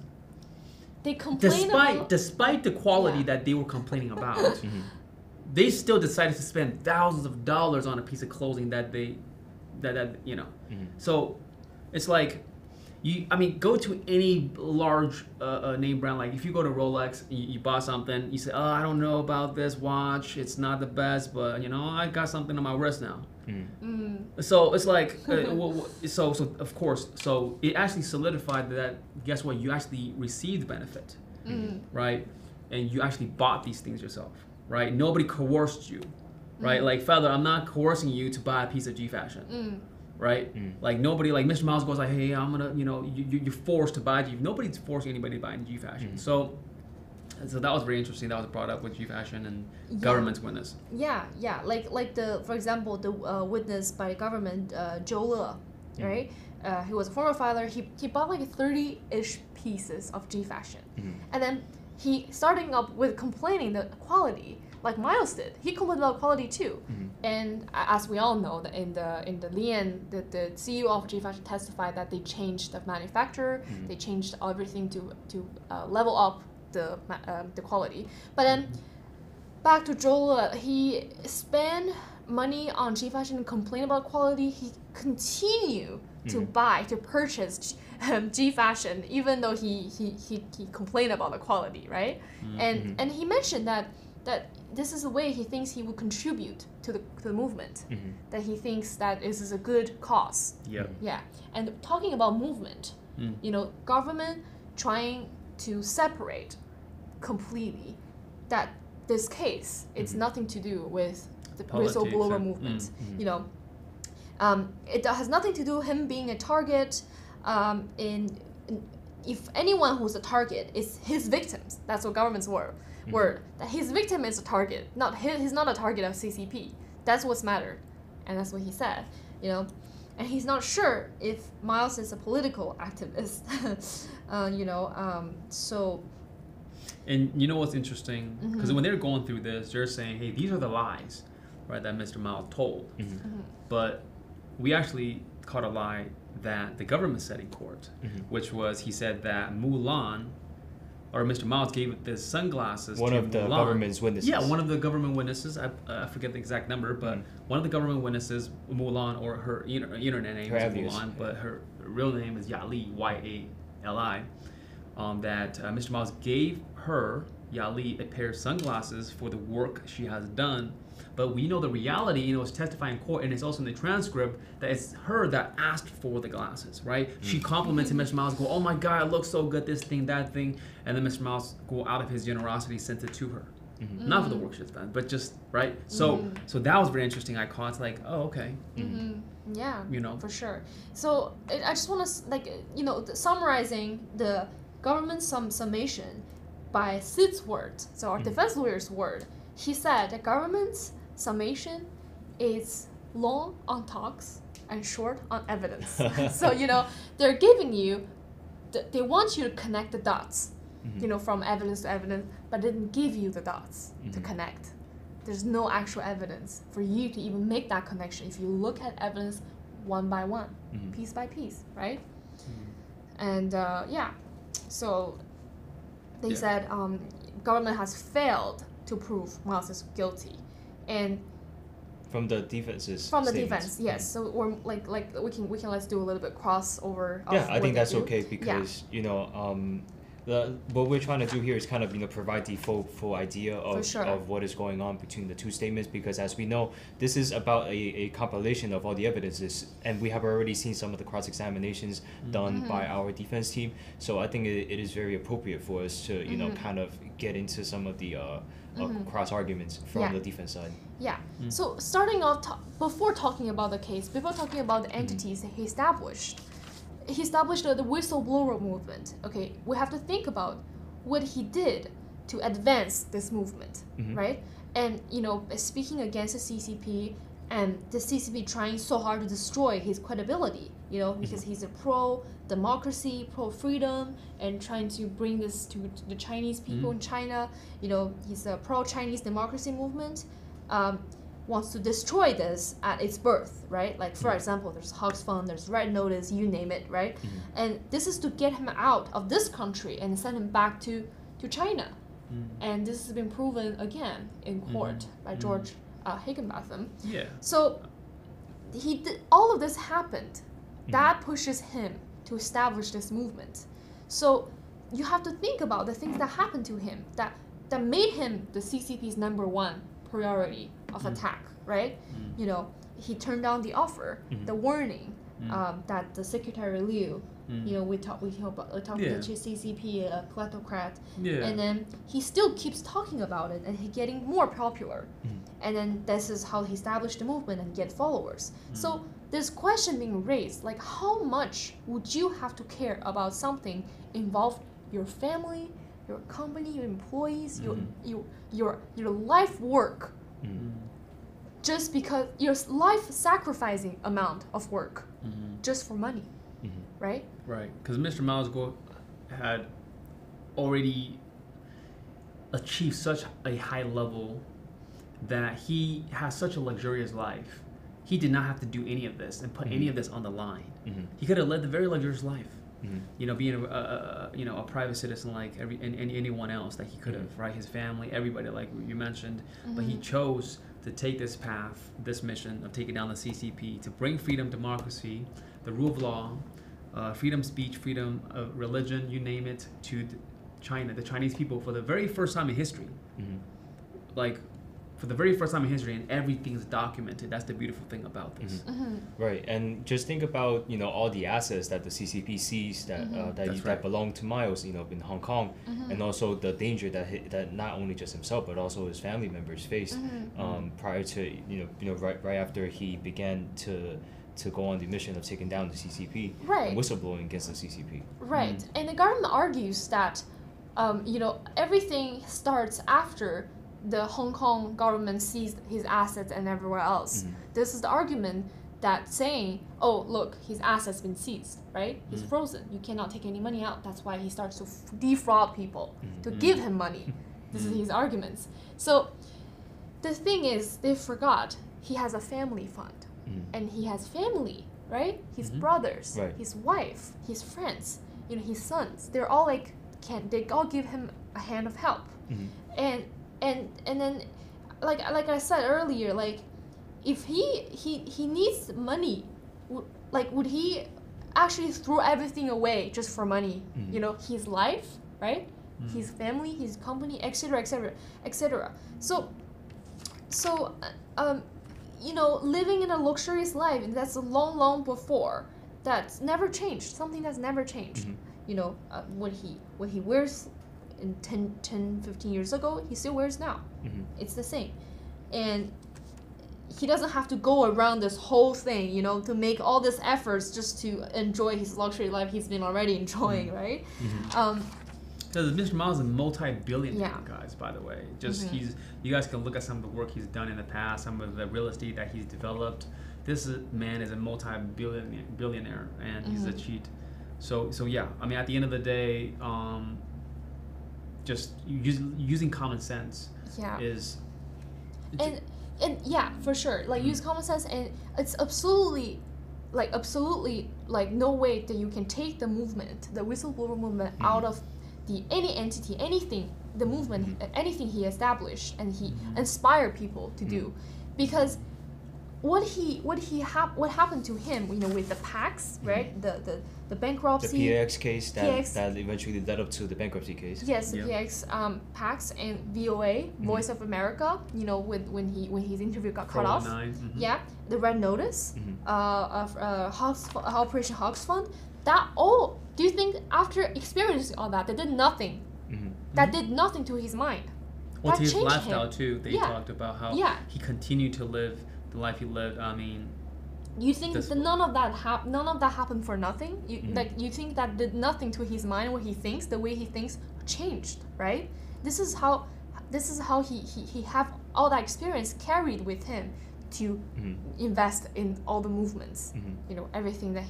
they complain despite the quality that they were complaining about, they still decided to spend thousands of dollars on a piece of clothing that So it's like, go to any large name brand. Like if you go to Rolex, you bought something, you say, oh, I don't know about this watch, it's not the best, but I got something on my wrist now. So it's like, so of course, so it actually solidified that, guess what, you actually received benefit, right? And you actually bought these things yourself, right? Nobody coerced you, right? Like Feather, I'm not coercing you to buy a piece of G Fashion. Right? Like nobody, like Mr. Miles goes like, hey, I'm gonna, you're forced to buy G. Nobody's forcing anybody to buy G Fashion. So that was very interesting. That was brought up with G Fashion and government's witness. Yeah. Like for example, the witness by government, Joe Le, right? He was a former filer. He bought like 30-ish pieces of G Fashion, and then he starting up with complaining the quality. Like Miles did, he complained about quality too, and as we all know, that in the Lian, the CEO of G Fashion testified that they changed the manufacturer, they changed everything to level up the quality. But then back to Joel, he spent money on G Fashion and complained about quality. He continued to purchase G Fashion even though he complained about the quality, right? And he mentioned that this is the way he thinks he will contribute to the movement, that he thinks that this is a good cause. Yeah. And talking about movement, government trying to separate completely that this case, it's nothing to do with the whistleblower movement. It has nothing to do with him being a target. If anyone who's a target is his victims, that's what government's word. That his victim is a target, he's not a target of CCP. That's what's mattered, and that's what he said. you know, and he's not sure if Miles is a political activist, you know, so. And you know what's interesting? Because when they're going through this, they're saying, hey, these are the lies, right, that Mr. Miles told. But we actually caught a lie that the government said in court, which was he said that Mulan, or Mr. Miles gave the sunglasses one to of the Mulan. government's witnesses. Yeah, one of the government witnesses. I forget the exact number, but one of the government witnesses, Mulan, or her internet name is Mulan, but her real name is Yali, Y-A-L-I, that Mr. Miles gave her, Yali, a pair of sunglasses for the work she has done. But we know the reality, you know, it's testifying in court, and it's also in the transcript that it's her that asked for the glasses, right? She complimented Mr. Miles, go, oh my God, it looks so good, this thing, that thing. And then Mr. Miles, go out of his generosity, sent it to her. Not for the work she's done, but just, right? So so that was very interesting. I caught, it's like, oh, okay. Yeah, you know, for sure. So I just want to, like, you know, summarizing the government summation by Sid's word, so our defense lawyer's word. He said the government's summation is long on talks and short on evidence. So, you know, they're giving you, they want you to connect the dots, you know, from evidence to evidence, but they didn't give you the dots to connect. There's no actual evidence for you to even make that connection if you look at evidence one by one, piece by piece, right? And yeah, so they said government has failed to prove Miles is guilty, and from the defense's from the statements. defense, yes. So we're like we can let's do a little bit crossover. Of Yeah, I what think they that's do. okay because you know what we're trying to do here is kind of, you know, provide the full idea of, sure. of what is going on between the two statements, because as we know, this is about a compilation of all the evidences, and we have already seen some of the cross-examinations done by our defense team. So I think it is very appropriate for us to, you know, kind of get into some of the cross-arguments from the defense side. Yeah. So starting off, before talking about the case, before talking about the entities that he established the whistleblower movement. Okay, we have to think about what he did to advance this movement, right? And, you know, speaking against the CCP, and the CCP trying so hard to destroy his credibility, you know, because he's a pro-democracy, pro-freedom, and trying to bring this to the Chinese people in China. You know, he's a pro-Chinese democracy movement. Wants to destroy this at its birth, right? Like, for example, there's Hogs Fund, there's Red Notice, you name it, right? And this is to get him out of this country and send him back to China. And this has been proven again in court by George Higginbotham. Yeah. So he did, all of this happened. That pushes him to establish this movement. So you have to think about the things that happened to him that made him the CCP's #1 priority of attack, right? You know, he turned down the offer, the warning that the Secretary Liu, you know, we talked about the CCP, a kleptocrat, and then he still keeps talking about it, and he's getting more popular, and then this is how he established the movement and get followers. So there's question being raised, like, how much would you have to care about something involved your family, your company, your employees, your life work, just because your life sacrificing amount of work, just for money, right? Right, because Mr. Miles Guo had already achieved such a high level that he has such a luxurious life. He did not have to do any of this and put any of this on the line. He could have led the very luxurious life. You know, being a private citizen like anyone else that he could have, right? His family, everybody, like you mentioned. But he chose to take this path, this mission of taking down the CCP, to bring freedom, democracy, the rule of law, freedom of speech, freedom of religion, you name it, to China, the Chinese people, for the very first time in history. Like, for the very first time in history, and everything's documented. That's the beautiful thing about this. Right, and just think about, you know, all the assets that the CCP sees that belong to Miles, you know, in Hong Kong, and also the danger that not only just himself but also his family members faced prior to right after he began to go on the mission of taking down the CCP, and whistleblowing against the CCP. Right, and the government argues that, you know, everything starts after the Hong Kong government seized his assets and everywhere else. This is the argument that saying, oh, look, his assets been seized, right? He's frozen. You cannot take any money out. That's why he starts to defraud people to give him money. This is his arguments. So the thing is, they forgot he has a family fund. And he has family, right? His brothers, Right. his wife, his friends, his sons. They're all like, they all give him a hand of help. And then, like I said earlier, like, if he needs money, would he actually throw everything away just for money? His life, right? His family, his company, etc., etc., etc. So, living in a luxurious life, that's long before. That's never changed. Something that's never changed. What he wears in 10, 15 years ago, he still wears now. It's the same. And he doesn't have to go around this whole thing, to make all these efforts just to enjoy his luxury life he's been already enjoying, right? Because Mr. Miles is a multi-billionaire, Yeah. guys, by the way. You guys can look at some of the work he's done in the past, some of the real estate that he's developed. This man is a multi-billionaire, and he's a cheat. So yeah, I mean, at the end of the day, just using common sense is... And yeah, for sure, like, use common sense, and it's absolutely no way that you can take the movement, the whistleblower movement, out of any entity, anything, the movement, anything he established and he inspired people to do, because what happened to him, with the PACs, right? The bankruptcy, the PAX case that eventually led up to the bankruptcy case. Yes, the PAX, PACs and VOA, Voice of America. When his interview got cut off. Yeah, the Red Notice, Operation Hawks Fund. That all. Do you think after experiencing all that, they did nothing? That did nothing to his mind. Well, That to his changed lifestyle him. too. They talked about how he continued to live the life he lived. I mean, you think that none of that happened for nothing? You think that did nothing to his mind, what he thinks, the way he thinks changed, right? This is how he have all that experience carried with him to invest in all the movements. Everything that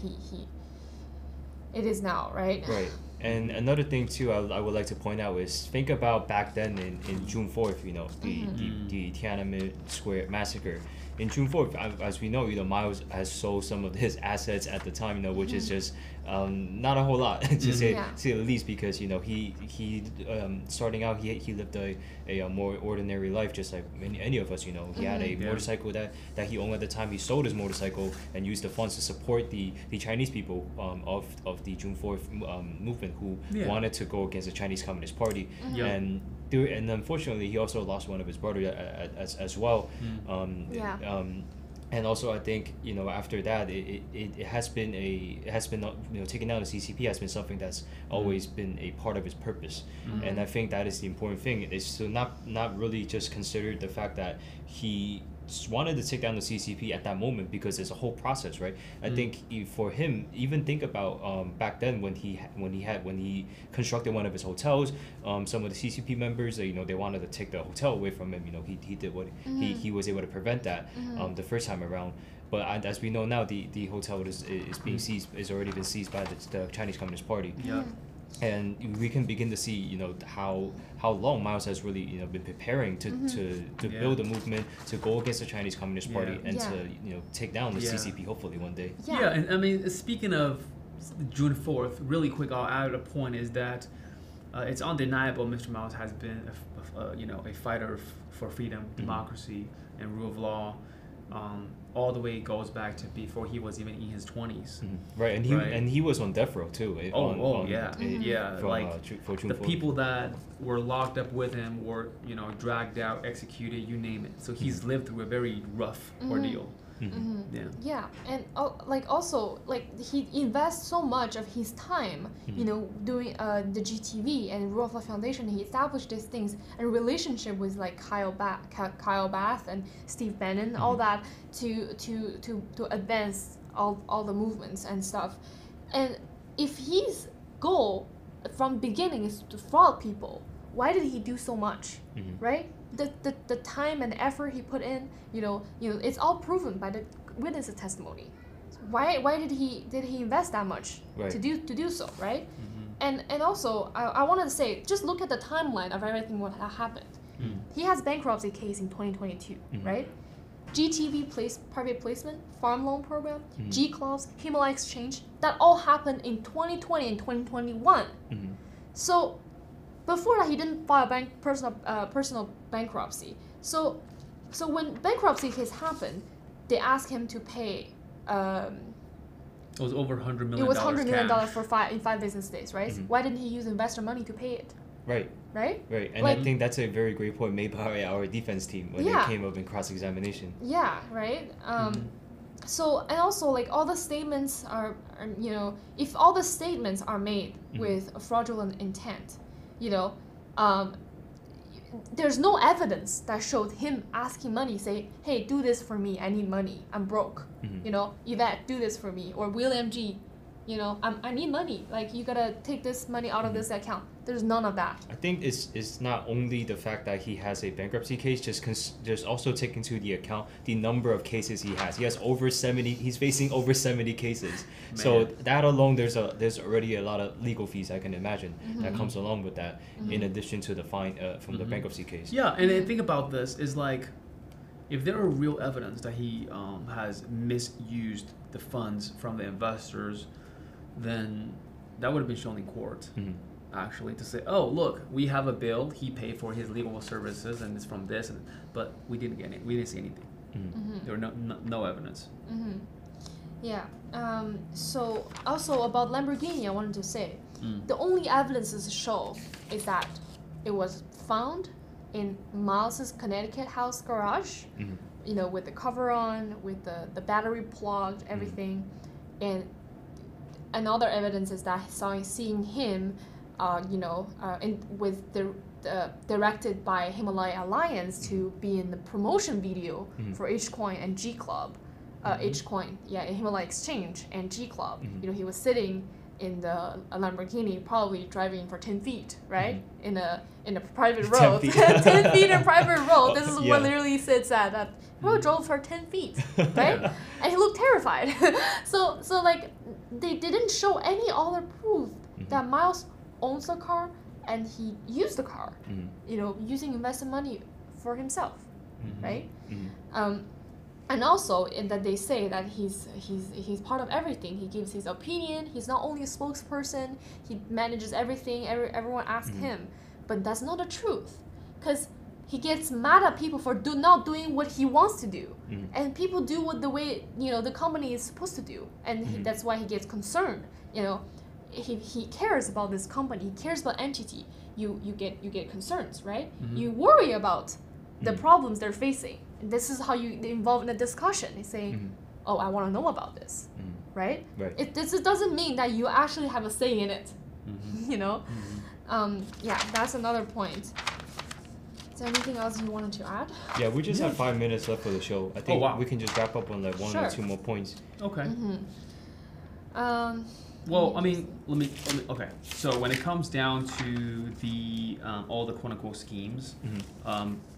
it is now, right? Right. And another thing too, I would like to point out is, think about back then in June 4th, the Tiananmen Square massacre. In June 4th, as we know, Miles has sold some of his assets at the time, which is just not a whole lot to say the least, because he starting out, he lived a more ordinary life, just like any of us. He had a motorcycle that he owned at the time. He sold his motorcycle and used the funds to support the Chinese people of the June 4th movement who wanted to go against the Chinese Communist Party. And unfortunately, he also lost one of his brothers as well. And also, I think after that, it has been taking down the CCP has been something that's always been a part of his purpose. And I think that is the important thing, is to not really just consider the fact that he wanted to take down the CCP at that moment, because there's a whole process, right? I think for him, even think about back then when he constructed one of his hotels, some of the CCP members, they wanted to take the hotel away from him. He did what he was able to prevent that the first time around. But as we know now, the hotel is being seized, is already been seized by the Chinese Communist Party. And we can begin to see, how long Miles has really, been preparing to build a movement to go against the Chinese Communist Party and to, take down the CCP hopefully one day. Yeah, and I mean, speaking of June 4th, really quick, I'll add a point, is that it's undeniable Mr. Miles has been a fighter for freedom, democracy, and rule of law. All the way goes back to before he was even in his 20s. Right, and he was on death row too. For June 4th. People that were locked up with him were dragged out, executed, you name it. So he's lived through a very rough ordeal. And also he invests so much of his time doing the GTV and Rule of Law Foundation. He established these things and relationship with Kyle Bath and Steve Bannon, all that to advance all the movements and stuff. And if his goal from beginning is to fraud people, why did he do so much, right? the time and effort he put in, it's all proven by the witness testimony. Why did he invest that much to do so, right? And also I wanted to say, just look at the timeline of everything what happened. He has bankruptcy case in 2022, right? GTV private placement, farm loan program, G-Clubs, Himalaya Exchange, that all happened in 2020 and 2021. So before that, he didn't file personal bankruptcy. So when bankruptcy case happened, they asked him to pay. It was over $100 million. It was $100 million in 5 business days, right? Why didn't he use investor money to pay it? Right. And I think that's a very great point made by our defense team when they came up in cross-examination. Yeah, right. So, and also, like, all the statements are if all the statements are made with a fraudulent intent, there's no evidence that showed him asking money, say, hey, do this for me, I need money, I'm broke. Yvette, do this for me. Or William G., I need money. Like, you gotta take this money out of this account. There's none of that. I think it's not only the fact that he has a bankruptcy case, just also take into the account the number of cases he has. He has over 70. He's facing over 70 cases. Man. So that alone, there's already a lot of legal fees I can imagine that comes along with that. In addition to the fine from the bankruptcy case. Yeah, and the thing about this is, like, if there are real evidence that he has misused the funds from the investors, then that would have been shown in court, actually, to say, oh, look, we have a bill, he paid for his legal services, and it's from this, but we didn't get it. We didn't see anything. There were no evidence. Yeah. So also about Lamborghini, I wanted to say, the only evidences to show is that it was found in Miles's Connecticut house garage, with the cover on, with the battery plugged, everything, and another evidence is that seeing him, with the directed by Himalaya Alliance to be in the promotion video for H-Coin and G-Club, H-Coin, Himalaya Exchange and G-Club. He was sitting in the Lamborghini, probably driving for 10 feet, right? In a private road. 10 feet in private road. This is what literally Sid said, that drove for 10 feet, right? And he looked terrified. So like, they didn't show any other proof that Miles owns the car and he used the car, using investor money for himself, right? And also in that they say that he's part of everything. He gives his opinion. He's not only a spokesperson. He manages everything. Everyone asks him, but that's not the truth, because he gets mad at people for not doing what he wants to do, and people do what the way the company is supposed to do, and that's why he gets concerned. He cares about this company. He cares about entity. You get concerns, right? You worry about the problems they're facing. And this is how you involve in a discussion. He's saying, "Oh, I want to know about this," right? This doesn't mean that you actually have a say in it. That's another point. Is there anything else you wanted to add? Yeah, we just have 5 minutes left for the show. I think we can just wrap up on like one or two more points. Okay. Well, I mean, let me. Okay, so when it comes down to the all the quote unquote schemes,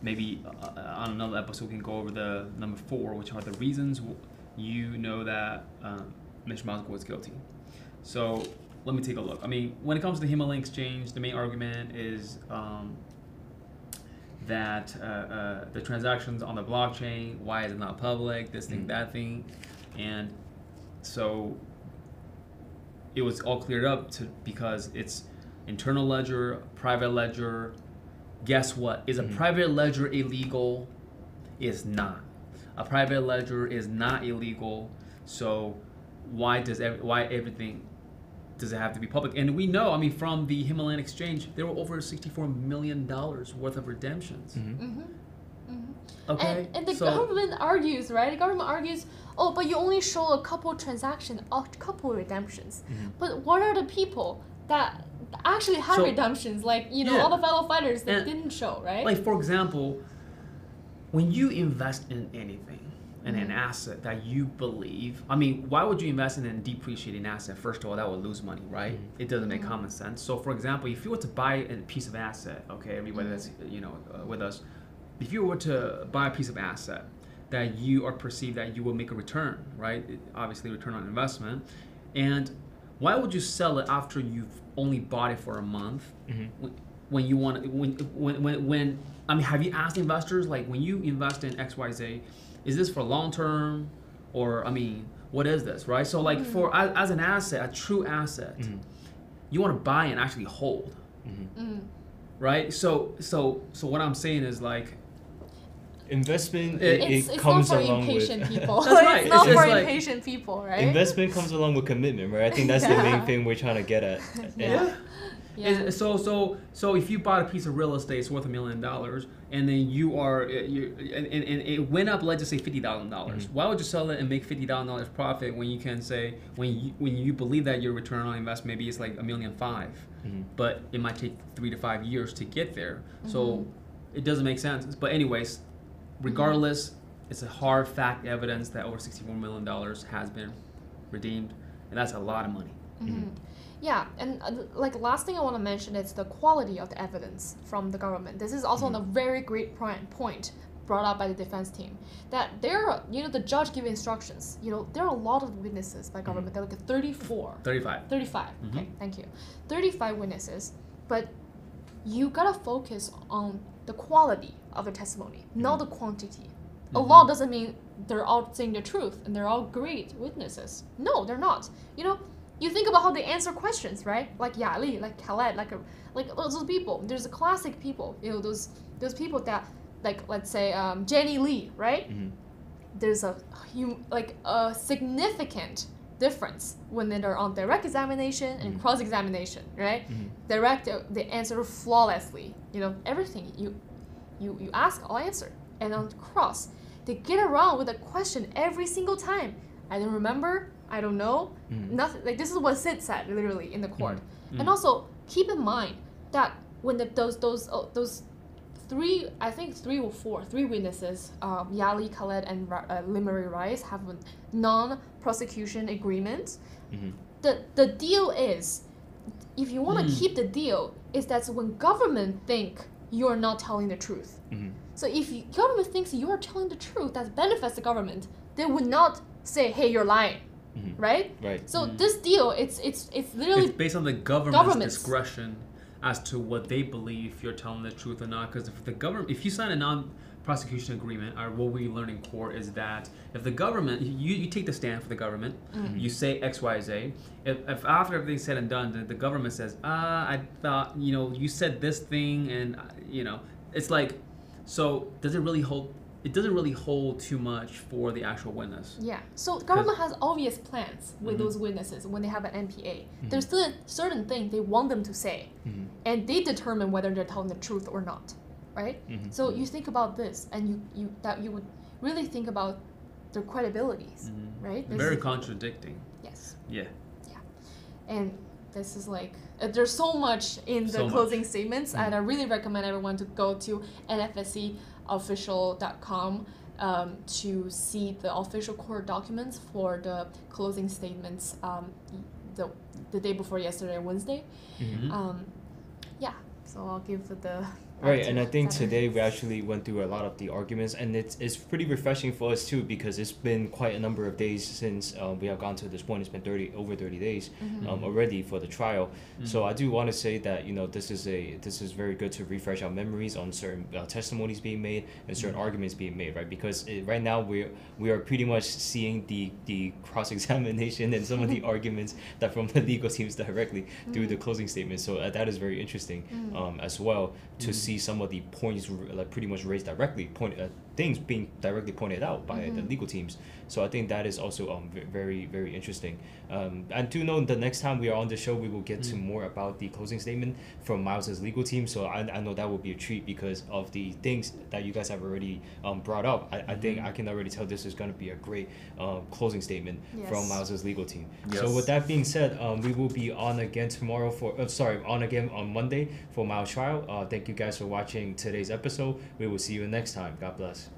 maybe on another episode we can go over the number 4, which are the reasons that Mr. Miles was guilty. So let me take a look. I mean, when it comes to the Himalaya Exchange, the main argument is that the transactions on the blockchain, why is it not public? This thing, that thing, and so it was all cleared up because it's internal ledger, private ledger. Guess what? Is a private ledger illegal? It's not. A private ledger is not illegal. So why everything does it have to be public? And we know, I mean, from the Himalayan Exchange, there were over $64 million worth of redemptions. Okay. And the government argues, right? The government argues, oh, but you only show a couple transactions, a couple redemptions. But what are the people that actually had redemptions? Like, all the fellow fighters that didn't show, right? Like, for example, when you invest in anything, in an asset that you believe, I mean, why would you invest in a depreciating asset? First of all, that would lose money, right? It doesn't make common sense. So, for example, if you were to buy a piece of asset, okay, everybody that's, with us, if you were to buy a piece of asset that you are perceived that you will make a return, right? Obviously, return on investment. And why would you sell it after you've only bought it for a month? When you want when I mean, have you asked investors, like, when you invest in XYZ, is this for long term, or I mean, what is this, right? So like for as an asset, a true asset, you want to buy and actually hold, right? So what I'm saying is, like, investment It's comes not for along impatient with people. That's right. It's not It's for like- impatient people, right? investment comes along with commitment, right? I think that's the main thing we're trying to get at. Yeah. Yeah. So if you bought a piece of real estate, it's worth $1 million, and then and it went up, let's just say $50,000. Why would you sell it and make $50,000 profit when you can say, when you believe that your return on investment maybe is like $1.5 million, but it might take 3 to 5 years to get there. So it doesn't make sense. But anyways, regardless, it's a hard fact evidence that over $64 million has been redeemed, and that's a lot of money. Yeah, and like last thing I want to mention is the quality of the evidence from the government. This is also a very great point brought up by the defense team, that there are, the judge gave instructions. There are a lot of witnesses by government. They're like 35. 35. Okay, thank you. 35 witnesses, but you gotta focus on the quality of the testimony, not the quantity. A law doesn't mean they're all saying the truth and they're all great witnesses. No, they're not. You think about how they answer questions, right? Like Yali, like Khaled, like those people. There's a classic people. Those people that, like, let's say Jenny Lee, right? There's a significant difference when they're on direct examination and cross examination, right? Direct, they answer flawlessly. Everything you ask, I'll answer. And on cross, they get around with a question every single time. I don't remember. I don't know. Nothing. Like, this is what Sid said literally in the court. And also keep in mind that when those three witnesses, Yali, Khaled, and Limery Rice, have a non-prosecution agreement. The deal is, if you want to keep the deal, is that when government think you're not telling the truth. So if government thinks you are telling the truth that benefits the government, they would not say, "Hey, you're lying." Right? So this deal, it's literally... It's based on the government's discretion as to what they believe if you're telling the truth or not. Because if you sign a non-prosecution agreement, or what we learn in court is that if the government, you take the stand for the government, you say X, Y, Z. If after everything's said and done, the government says, I thought, you said this thing, and, it's like, so does it really hold... It doesn't really hold too much for the actual witness. Yeah. So government has obvious plans with those witnesses when they have an NPA. There's still certain things they want them to say, and they determine whether they're telling the truth or not, right? So you think about this, and you would really think about their credibilities, right? Very contradicting. Yes. Yeah. And this is like, there's so much in the closing statements, and I really recommend everyone to go to NFSCofficial.com to see the official court documents for the closing statements the day before yesterday, Wednesday. So I'll give the... Right, and I think today we actually went through a lot of the arguments, and it's pretty refreshing for us too, because it's been quite a number of days since we have gone to this point. It's been over 30 days already for the trial. So I do want to say that this is very good to refresh our memories on certain testimonies being made and certain arguments being made, right? Because right now we are pretty much seeing the cross-examination and some of the arguments that from the legal teams directly through the closing statement. So that is very interesting as well to see some of the points like pretty much raised directly, things being directly pointed out by the legal teams. So I think that is also very, very interesting. And do know the next time we are on the show, we will get to more about the closing statement from Miles's legal team. So I know that will be a treat because of the things that you guys have already brought up. I think I can already tell this is going to be a great closing statement from Miles's legal team. Yes. So with that being said, we will be on again tomorrow on again on Monday for Miles trial. Thank you guys for watching today's episode. We will see you next time. God bless.